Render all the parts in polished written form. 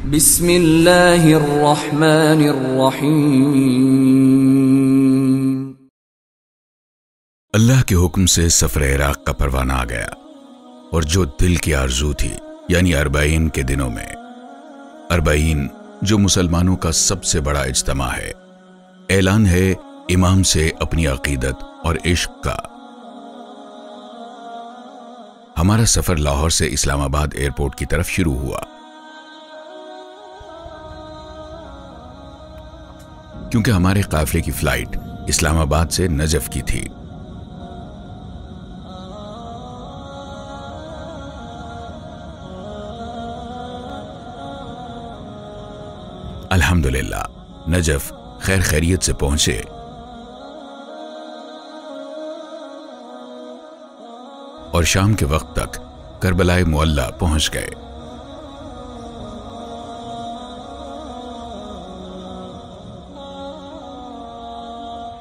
بسم اللہ الرحمن الرحیم۔ اللہ کے حکم سے سفر عراق کا پروانہ آ گیا، اور جو دل کی آرزو تھی یعنی 40 کے دنوں میں 40 جو مسلمانوں کا سب سے بڑا اجتماع ہے، اعلان ہے امام سے اپنی عقیدت اور عشق کا۔ ہمارا سفر لاہور سے اسلام آباد ایئرپورٹ کی طرف شروع ہوا، کیونکہ ہمارے قافلے کی فلائٹ اسلام آباد سے نجف کی تھی۔ الحمدللہ نجف خیر خیریت سے پہنچے، اور شام کے وقت تک کربلائے معلی پہنچ گئے۔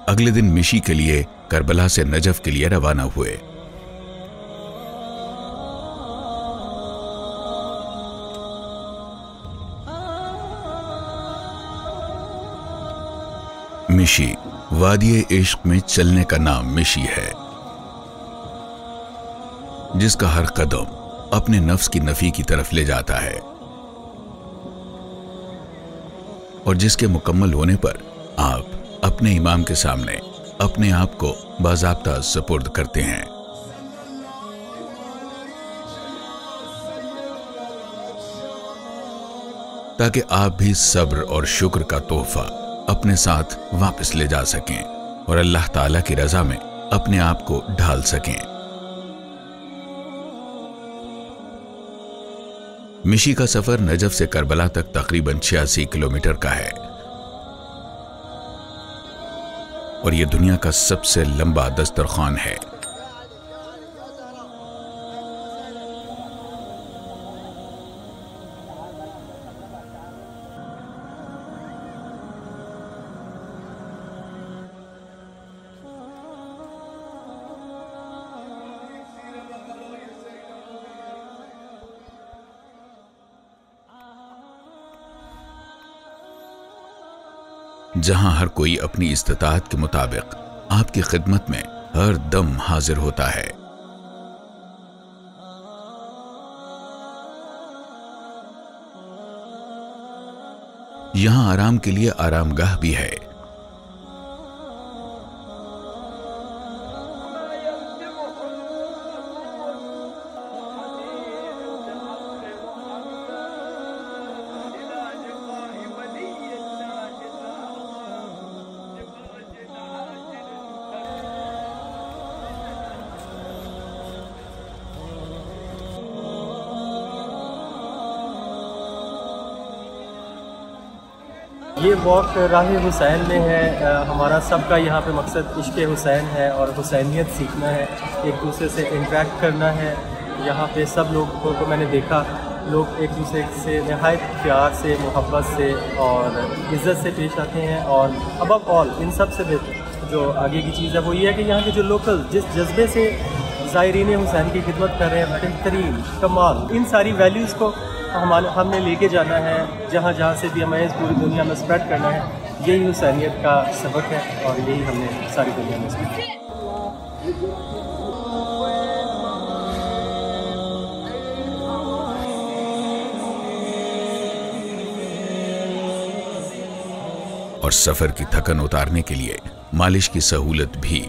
اگلے دن مشی کے لیے کربلا سے نجف کے لیے روانہ ہوئے۔ مشی وادی عشق میں چلنے کا نام مشی ہے، جس کا ہر قدم اپنے نفس کی نفی کی طرف لے جاتا ہے، اور جس کے مکمل ہونے پر آپ اپنے امام کے سامنے اپنے آپ کو باضابطہ سپرد کرتے ہیں۔ تاکہ آپ بھی صبر اور شکر کا تحفہ اپنے ساتھ واپس لے جا سکیں اور اللہ تعالی کی رضا میں اپنے آپ کو ڈھال سکیں۔ مشی کا سفر نجف سے کربلا تک تقریباً 86 کلومیٹر کا ہے، اور یہ دنیا کا سب سے لمبا دسترخوان ہے۔ جہاں ہر کوئی اپنی استطاعت کے مطابق آپ کی خدمت میں ہر دم حاضر ہوتا ہے۔ یہاں آرام کے لیے آرام گاہ بھی ہے۔ یہ واک راہ حسین میں ہے۔ ہمارا سب کا یہاں پہ مقصد عشق حسین ہے اور حسینیت سیکھنا ہے، ایک دوسرے سے انٹریکٹ کرنا ہے۔ یہاں پہ سب لوگوں کو میں نے دیکھا، لوگ ایک دوسرے سے نہایت پیار سے، محبت سے اور عزت سے پیش آتے ہیں، اور ابو آل ان سب سے جو آگے کی چیز ہے وہ یہ ہے کہ یہاں کے جو لوکل جس جذبے سے زائرین حسین کی خدمت کر رہے ہیں، بہترین کمال، ان ساری ویلیوز کو ہم نے لے کے جانا ہے، جہاں جہاں سے بھی ہمیں پوری دنیا میں اسپریڈ کرنا ہے۔ یہی حسینیت کا سبق ہے، اور یہی ہم نے ساری دنیا میں سیکھا۔ اور سفر کی تھکن اتارنے کے لیے مالش کی سہولت بھی۔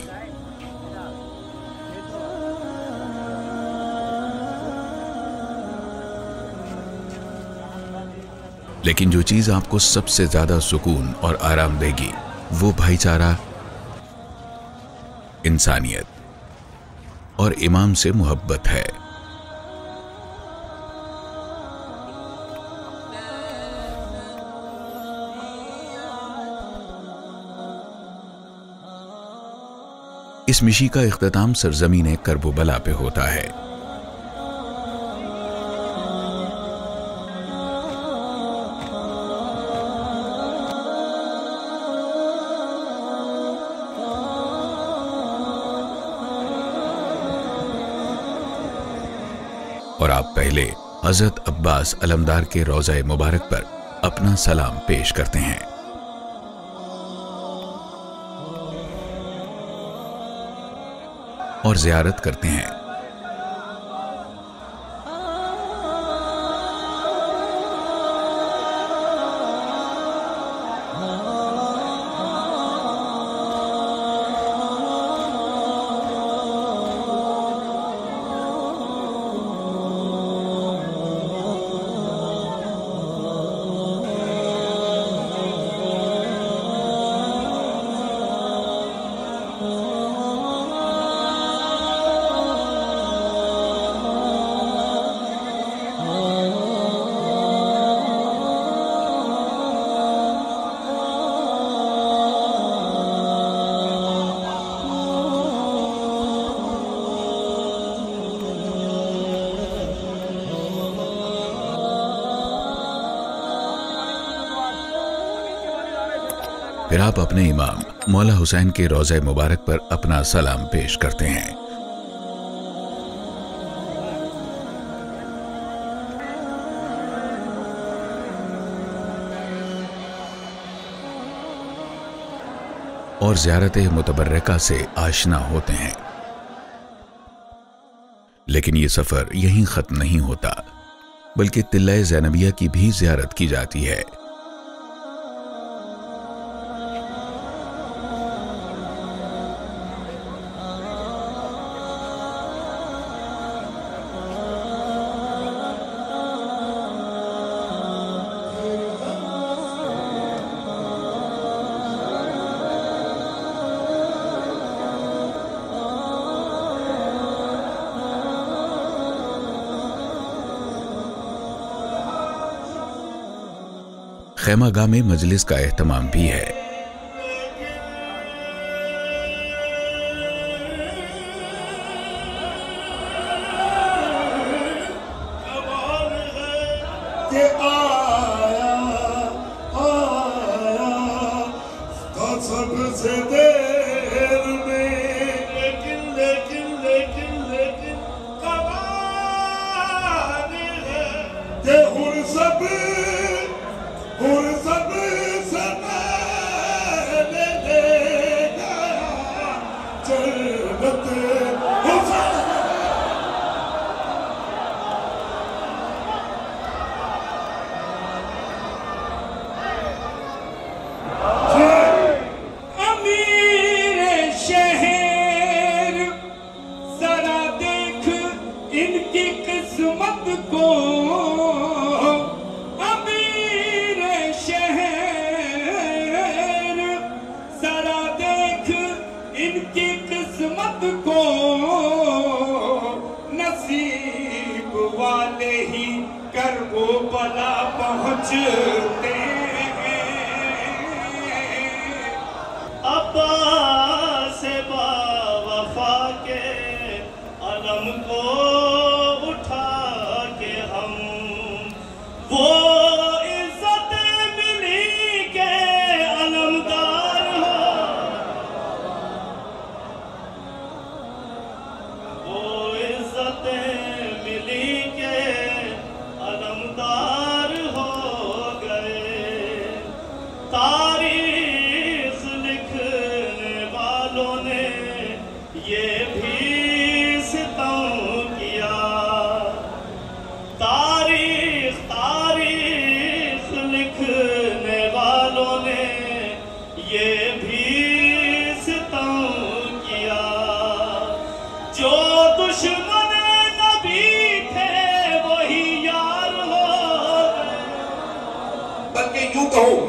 لیکن جو چیز آپ کو سب سے زیادہ سکون اور آرام دے گی وہ بھائی چارہ، انسانیت اور امام سے محبت ہے۔ اس مشی کا اختتام سرزمین کرب و بلا پہ ہوتا ہے۔ اور آپ پہلے حضرت عباس علمدار کے روضہ مبارک پر اپنا سلام پیش کرتے ہیں۔ اور زیارت کرتے ہیں۔ پھر آپ اپنے امام مولا حسین کے روضہ مبارک پر اپنا سلام پیش کرتے ہیں۔ اور زیارت متبرکہ سے آشنا ہوتے ہیں۔ لیکن یہ سفر یہیں ختم نہیں ہوتا، بلکہ تلہ زینبیہ کی بھی زیارت کی جاتی ہے۔ خیمہ گاہ میں مجلس کا اہتمام بھی ہے۔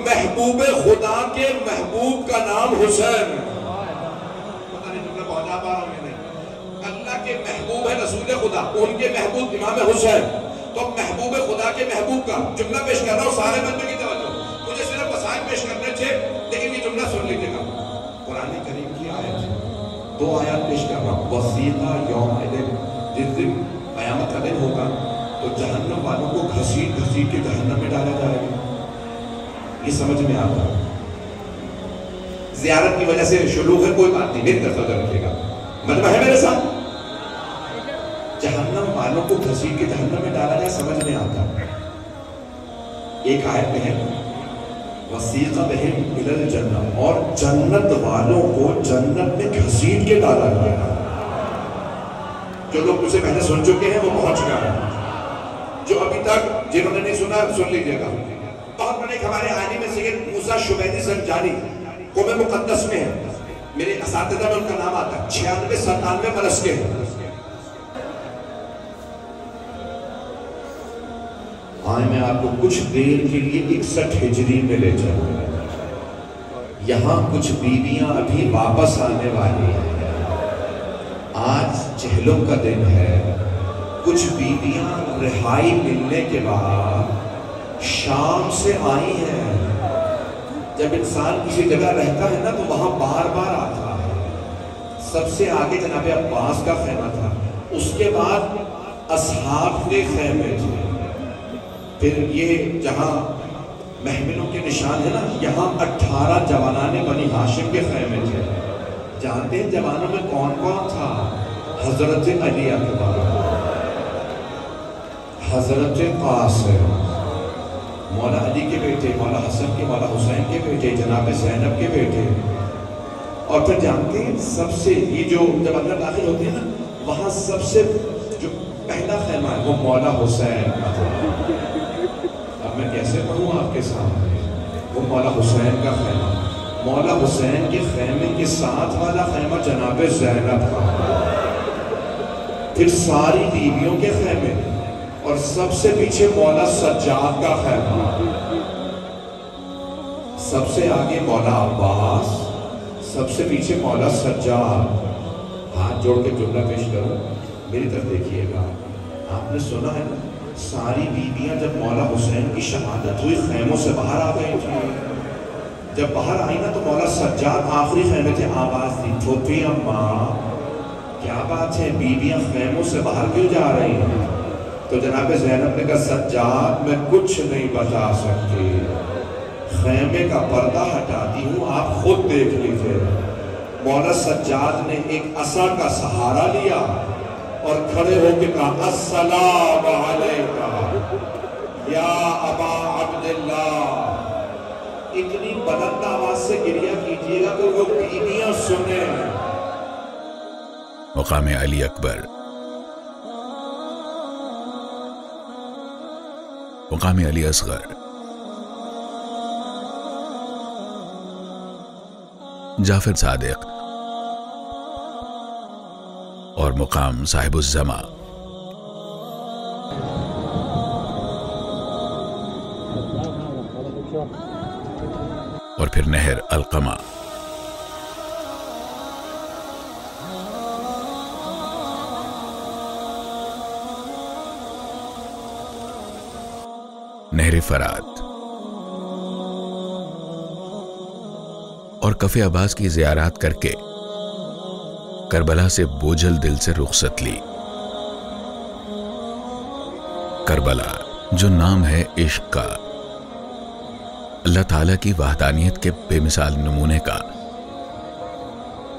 محبوب خدا کے محبوب کا نام حسین، پتہ نہیں تم نے پہنچا پا رہا ہوں میں نہیں، اللہ کے محبوب ہے رسول خدا، ان کے محبوب امام حسین، تو محبوب خدا کے محبوب کا جملہ پیش کر رہا ہوں، سارے بندے کی توجہ، مجھے صرف وسائل پیش کرنے تھے، لیکن یہ جملہ سن لیجیے گا۔ قرآن کریم کی آیت، 2 آیات پیش کر رہا ہوں۔ وسیقہ یوم دن، جس دن قیامت کا دن ہوگا تو جہنم والوں کو گھسیٹ گھسیٹ کے جہنم میں ڈالا جائے گا۔ یہ سمجھ میں آتا ہے، زیارت کی وجہ سے شلوغ ہے، کوئی بات نہیں، نہیں کرتا ادھر رکھے گا، مطلب ہے میرے ساتھ جہنم والے مسلمانوں کو گھسیٹ کے جہنم میں ڈالا جائے سمجھ نہیں آتا. ایک آیت میں ہے وسیق بہم الی الجنہ، اور جنت والوں کو جنت میں گھسیٹ کے ڈالا گیا. جو لوگ مجھ سے پہلے سن چکے ہیں وہ پہنچ گئے ہیں، جو ابھی تک جنہوں نے نہیں سنا سن لیجیے گا. بہت بڑے ہمارے آئینے میں سید موسیٰ شبیدی زنجانی قوم مقدس میں ہے، میرے اساتذہ میں ان کا نام آتا ہے، 96-97 برس کے ہیں. آئے میں آپ کو کچھ دیر کے لیے 61 ہجری میں لے جاؤں. یہاں کچھ بیویاں ابھی واپس آنے والی ہیں. آج چہلوں کا دن ہے. کچھ بیویاں رہائی ملنے کے بعد شام سے آئی ہیں. جب انسان کسی جگہ رہتا ہے نا تو وہاں بار بار آتا ہے. سب سے آگے جناب عباس کا خیمہ تھا، اس کے بعد اصحاب کے خیمے تھے، پھر یہ جہاں محملوں کے نشان ہے نا یہاں 18 جوانان بنی ہاشم کے خیمے تھے. جانتے ہیں جوانوں میں کون کون تھا؟ حضرت علی اکبر، حضرت قاسم، مولا علی کے بیٹے، مولا حسن کے، مولا حسین کے بیٹے، جناب زینب کے بیٹے. اور پھر جانتے ہیں سب سے یہ جو جب اندر داخل ہوتے ہیں نا وہاں سب سے جو پہلا خیمہ ہے وہ مولا حسین کا تھا. اب میں کیسے پڑھوں آپ کے سامنے؟ وہ مولا حسین کا خیمہ. مولا حسین کے خیمے کے ساتھ والا خیمہ جناب زینب کا، پھر ساری بیویوں کے خیمے، اور سب سے پیچھے مولا سجاد کا خیمہ، سب سے آگے مولا عباس، سب سے پیچھے مولا سجاد. ہاتھ جوڑ کے جملہ پیش کرو، میری طرف دیکھیے گا. آپ نے سنا ہے نا ساری بیویاں جب مولا حسین کی شہادت ہوئی خیموں سے باہر آ گئی تھی. جب باہر آئی نا تو مولا سجاد آخری خیمے تھے. آواز دی پھوپھی اماں کیا بات ہے، بیویاں خیموں سے باہر کیوں جا رہی ہیں؟ تو جناب زینب نے کہا سجاد میں کچھ نہیں بتا سکتی، خیمے کا پردہ ہٹاتی ہوں، آپ خود دیکھ لیجئے. مولا سجاد نے ایک عصا کا سہارا لیا اور کھڑے ہو کے کہا السلام علیکہ یا ابا عبداللہ. اتنی بلند آواز سے گریہ کیجئے گا کہ وہ بیویاں سنیں. مقام علی اکبر، مقام علی اصغر، جعفر صادق اور مقام صاحب الزما. اور پھر نہر القمہ. نہر فرات اور کف عباس کی زیارات کر کے کربلا سے بوجھل دل سے رخصت لی. کربلا جو نام ہے عشق کا، اللہ تعالیٰ کی وحدانیت کے بے مثال نمونے کا،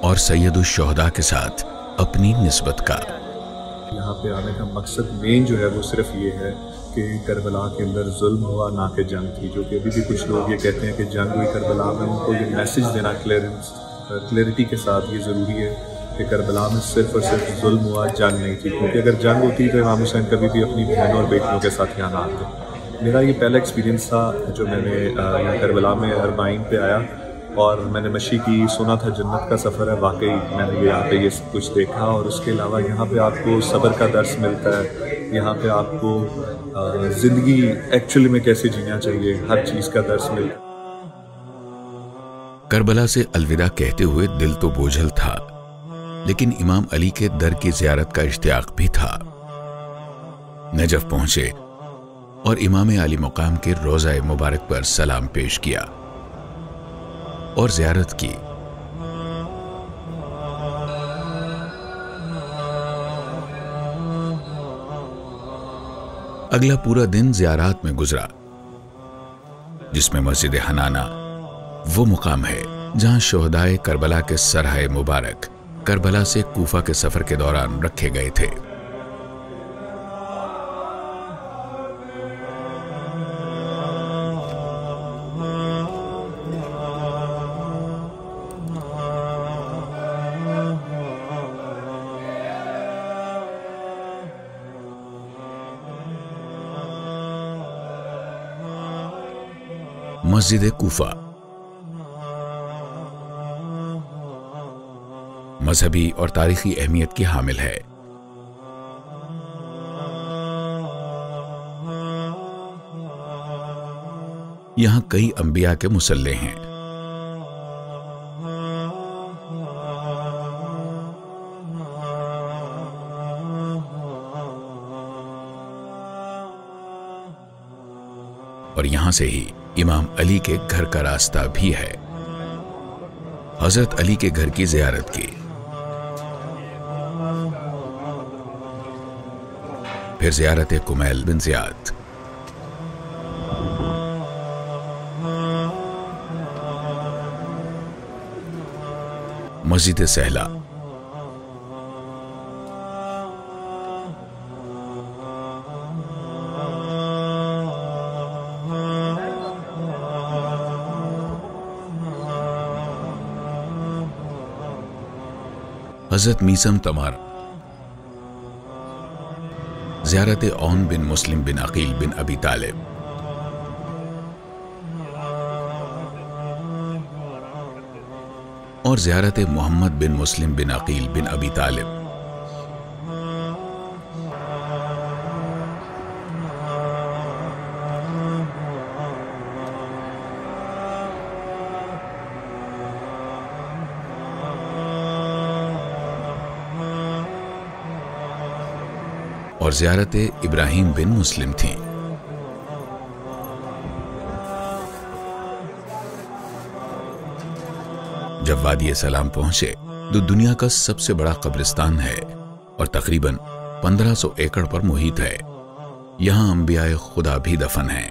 اور سید الشہداء کے ساتھ اپنی نسبت کا. یہاں پہ آنے کا مقصد مین جو ہے وہ صرف یہ ہے کہ کربلا کے اندر ظلم ہوا نہ کہ جنگ تھی، جو کہ ابھی بھی کچھ لوگ یہ کہتے ہیں کہ جنگ ہوئی کربلا میں. ان کو یہ میسج دینا کلیئرٹی کے ساتھ یہ ضروری ہے کہ کربلا میں صرف اور صرف ظلم ہوا، جنگ نہیں تھی. کیونکہ اگر جنگ ہوتی تو امام حسین کبھی بھی اپنی بہنوں اور بیٹیوں کے ساتھ یہاں نہ آتے. میرا یہ پہلا ایکسپیرینس تھا جو میں نے یہاں کربلا میں اربعین پہ آیا اور میں نے مشی کی. سنا تھا جنت کا سفر ہے، واقعی میں نے یہاں پہ یہ کچھ دیکھا. اور اس کے علاوہ یہاں پہ آپ کو صبر کا درس ملتا ہے. یہاں پہ آپ کو زندگی ایکچولی میں کیسے جینا چاہیے ہر چیز کا درس ملتا ہے. کربلا سے الوداع کہتے ہوئے دل تو بوجھل تھا، لیکن امام علی کے در کی زیارت کا اشتیاق بھی تھا. نجف پہنچے اور امام علی مقام کے روضہ مبارک پر سلام پیش کیا اور زیارت کی. اگلا پورا دن زیارات میں گزرا، جس میں مسجد حنانہ وہ مقام ہے جہاں شہدائے کربلا کے سرحۂ مبارک کربلا سے کوفہ کے سفر کے دوران رکھے گئے تھے. مسجد کوفہ مذہبی اور تاریخی اہمیت کی حامل ہے۔ یہاں کئی انبیاء کے مصلی ہیں۔ اور یہاں سے ہی امام علی کے گھر کا راستہ بھی ہے۔ حضرت علی کے گھر کی زیارت کی، پھر زیارت کمیل بن زیاد، مسجد سہلہ، حضرت میسم تمار، زیارت اون بن مسلم بن عقیل بن ابی طالب، اور زیارت محمد بن مسلم بن عقیل بن ابی طالب، اور زیارت ابراہیم بن مسلم تھی۔ جب وادی سلام پہنچے تو دنیا کا سب سے بڑا قبرستان ہے اور تقریباً 1500 ایکڑ پر محیط ہے۔ یہاں انبیاء خدا بھی دفن ہیں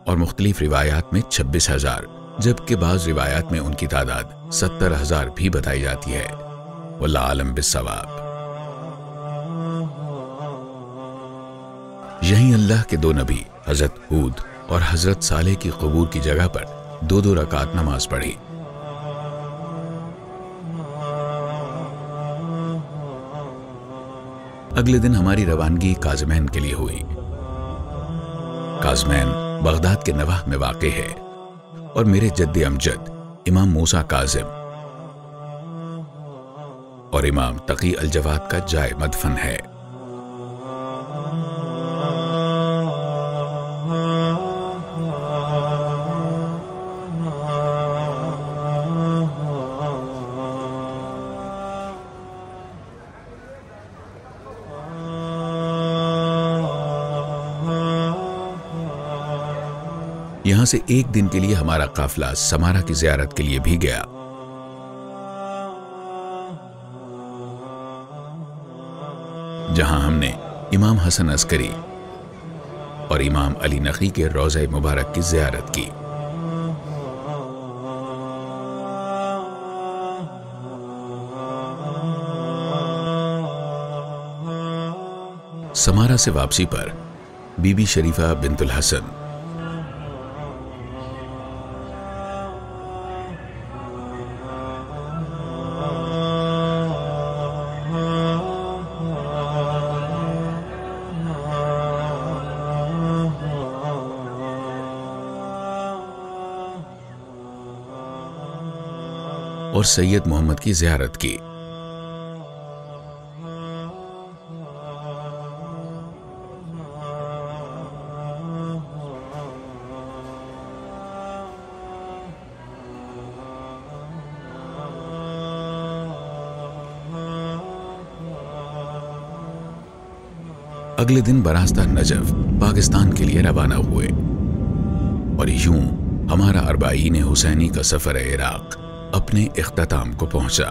اور مختلف روایات میں 26,000 جبکہ بعض روایات میں ان کی تعداد 70,000 بھی بتائی جاتی ہے۔ واللہ عالم بالصواب۔ یہیں اللہ کے 2 نبی حضرت ہود اور حضرت صالح کی قبور کی جگہ پر 2 رکعت نماز پڑھی۔ اگلے دن ہماری روانگی کاظمین کے لیے ہوئی۔ کاظمین بغداد کے نواح میں واقع ہے اور میرے جد امجد امام موسیٰ کاظم اور امام تقی الجواد کا جائے مدفن ہے۔ یہاں سے ایک دن کے لیے ہمارا قافلہ سمارا کی زیارت کے لیے بھی گیا۔ جہاں ہم نے امام حسن عسکری اور امام علی نقی کے روضہ مبارک کی زیارت کی۔ سمارا سے واپسی پر بی بی شریفہ بنت الحسن اور سید محمد کی زیارت کی۔ اگلے دن براستہ نجف پاکستان کے لیے روانہ ہوئے اور یوں ہمارا 40 حسینی کا سفر عراق اپنے اختتام کو پہنچا۔